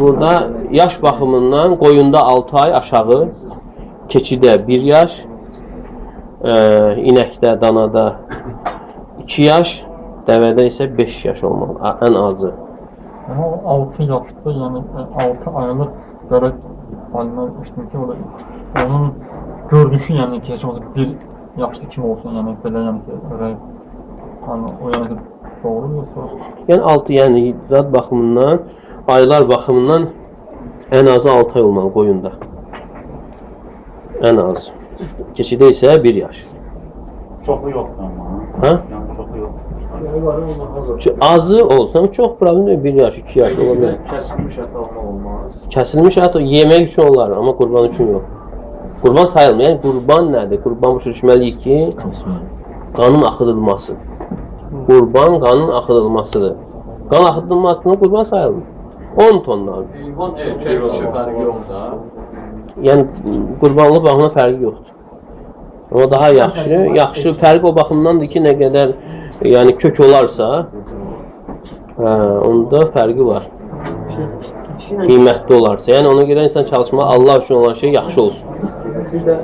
Burada yaş baxımından qoyunda 6 ay aşağı, keçidə 1 yaş, inəkdə, danada 2 yaş, dəvədə isə 5 yaş olmalı, ən azı. Ama 6 yaşta, yani 6 aylık qara halına işte ki onun görünüşü, yani ki heç olmasa 1 yaşlı kim olsun, yani belə, yəni ki hani o yana ki doğru yoxsa? Yəni 6, yəni zat baxımından, aylar baxımından ən azı 6 ay olmalı qoyunda. Ən az. Keçidə isə 1 yaş. Çoxu yoxdur amma. Hə? Yəni çoxu yoxdur. Azı olsa çox problem deyil, 1 yaş, 2 yaş ola bilər. Kəsilmiş ət almaq olmaz. Kəsilmiş ət yemək üçün olar, amma qurban üçün yox. Qurban sayılmır. Yəni qurban nədir? Qurban başa düşməliyik ki, qanın axıdılması. Qurban qanın axıdılmasıdır. Qan axıdılmasının qurban sayılmır. 10 tondan. Heyvan kilosu fərqi yoxsa? Yəni qurbanlıq baxımından fərqi yoxdur. Amma daha yaxşı fərq o baxımdandır ki, nə qədər yəni kök olarsa, onda fərqi var. Qiymətli olarsa. Yəni ona görə insan çalışmalı, Allah üçün olan şey yaxşı olsun. Bir də